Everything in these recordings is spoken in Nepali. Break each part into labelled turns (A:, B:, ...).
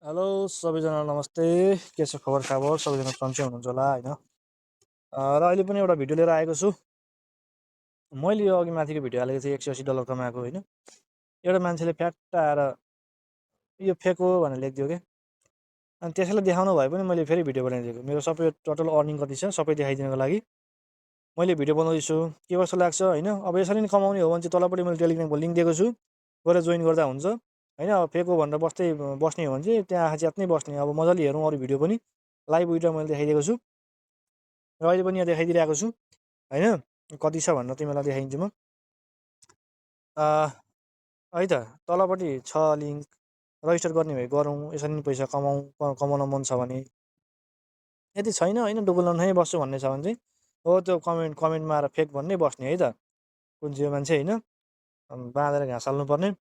A: हेलो सबैजना नमस्ते। के छ खबर सबैजना सन्चै हुनुहुन्छ होला होइन। र अहिले पनि एउटा भिडियो लिएर आएको छु। मैले यो अघि माथिको भिडियो हालेको थिएँ $180 कमाएको होइन। एउटा मान्छेले फ्याट्ट आएर यो फेक हो भनेर लेखिदियो क्या। अनि त्यसैलाई देखाउनु भए पनि मैले फेरि भिडियो बनाइदिएको। मेरो सबै टोटल अर्निङ कति छ सबै देखाइदिनको लागि मैले भिडियो बनाउँदैछु। के कस्तो लाग्छ होइन। अब यसरी नै कमाउने हो भने चाहिँ तलपट्टि मैले टेलिग्रामको लिङ्क दिएको छु, गएर जोइन गर्दा हुन्छ होइन। अब फेक हो भनेर बस्ने हो भने चाहिँ त्यहाँ आँखा च्यात्नै बस्ने। अब मजाले हेरौँ अरू भिडियो पनि लाइभ भिडियो मैले देखाइदिएको छु र अहिले पनि यहाँ देखाइदिइरहेको छु होइन। कति छ भनेर तिमीलाई देखाइदिन्छु म है त। तलपट्टि छ लिङ्क, रजिस्टर गर्ने भए गरौँ। यसरी नै पैसा कमाउन मन छ भने। यदि छैन होइन डुबुल नै बस्छु भन्ने छ भने चाहिँ हो त्यो कमेन्टमा आएर फेक भन्नै बस्ने है त। कुन चाहिँ मान्छे होइन बाँधेर घाँस हाल्नुपर्ने।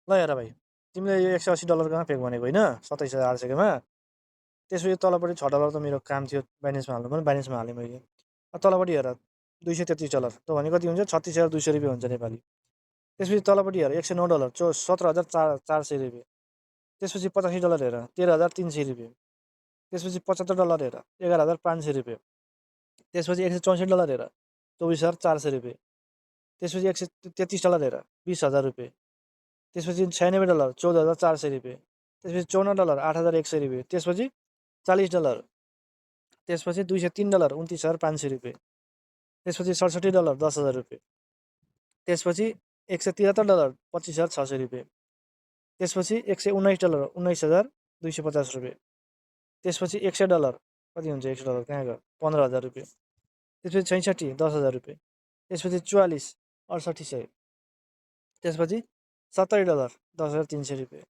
A: ल हेर भाइ, तिमीले यो $180 फेक भनेको होइन 27,800मा। त्यसपछि तलपट्टि $6 त मेरो काम थियो बाइनेन्समा हाल्नु पनि, बाइनेन्समा हालेँ मैले। तलपट्टि हेर $233 त भने कति हुन्छ 36,200 रुपियाँ हुन्छ नेपाली। त्यसपछि तलपट्टि हेर $109 17,400 रुपियाँ। त्यसपछि $85 हेर 13,300 रुपियाँ। त्यसपछि $75 हेर 11,500 रुपियाँ। त्यसपछि $164 हेर 24,400 रुपियाँ। त्यसपछि $133 हेर 20,000 रुपियाँ। त्यसपछि $96 14,400 रुपियाँ। त्यसपछि $54 8,100 रुपियाँ। त्यसपछि $40, त्यसपछि $203 29,500 रुपियाँ। त्यसपछि $67 10,000 रुपियाँ। त्यसपछि $173 25,600 रुपियाँ। त्यसपछि $119 19,250 रुपियाँ। त्यसपछि $100 कति हुन्छ $100 कहाँ गयो 15,000 रुपियाँ। त्यसपछि 66 10,000 रुपियाँ। त्यसपछि 44 6800। त्यसपछि $70 10,300 रुपियाँ।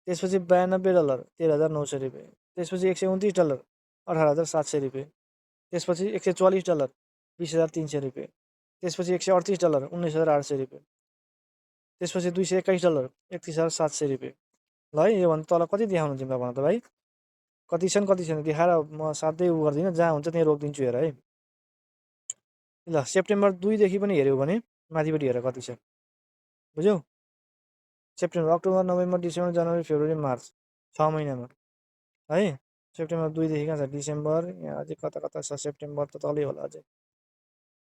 A: त्यसपछि $92 13,900 रुपियाँ। त्यसपछि $129 18,700 रुपियाँ। त्यसपछि $144 20,300 रुपियाँ। त्यसपछि $138 19,800 रुपियाँ। त्यसपछि $221 31,700 रुपियाँ। ल है, योभन्दा तल कति देखाउनु तिमीलाई भन त भाइ। कति छन् देखाएर म साध्यै उ गर्दिनँ, जहाँ हुन्छ त्यहीँ रोकिदिन्छु हेर है। ल सेप्टेम्बर 2देखि पनि हेऱ्यौ भने माथिपट्टि हेर कति छ बुझ्यौ। सेप्टेम्बर अक्टोबर नोभेम्बर डिसेम्बर जनवरी फेब्रुअरी मार्च 6 महिनामा है। सेप्टेम्बर 2देखि कहाँ छ डिसेम्बर, यहाँ अझै कता कता छ सेप्टेम्बर त तलै होला अझै।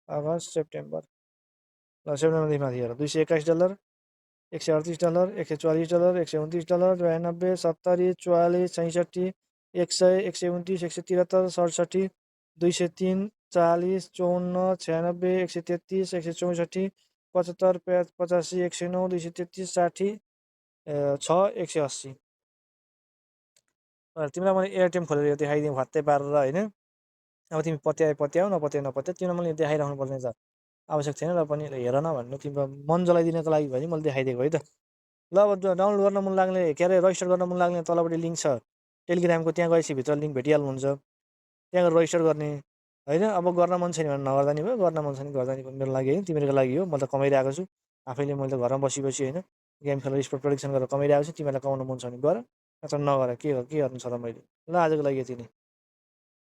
A: अगस्त सेप्टेम्बर, ल सेप्टेम्बरदेखि माथि हेर $221 $138 $144 $129 92 70 44 66 100 129 173 67 203 40 54 96 133 164 75 85 109 233 60 6 180। तिमीलाई मैले एयरटेम खोलेर देखाइदिउँ भत्तै पारेर होइन। अब तिमी पत्याउ नपत्याउ तिमीलाई मैले देखाइराख्नु पर्ने त आवश्यक छैन। र पनि हेर न भन्नु तिम्रो मन जलाइदिनको लागि भने मैले देखाइदिएको है त। ल अब डाउनलोड गर्न मन लाग्ने के अरे रजिस्टर गर्न मन लाग्ने तलपट्टि लिङ्क छ टेलिग्रामको, त्यहाँ गएपछि भित्र लिङ्क भेटिहाल्नुहुन्छ। त्यहाँ गएर रजिस्टर गर्ने होइन। अब गर्न मन छैन भने नगर्दा नि भयो, गर्न मन छ भने गर्दा नि भयो। मेरो लागि होइन तिमीहरूको लागि हो। म त कमाइरहेको छु आफैले, मैले त घरमा बसी होइन गेम खेलेर स्पोर्ट प्रोडक्सन गरेर कमाइरहेको छु। तिमीहरूलाई कमाउनु मन छ भने गर, नत्र नगर। के गर्नु छ र मैले। ल आजको लागि यति नै।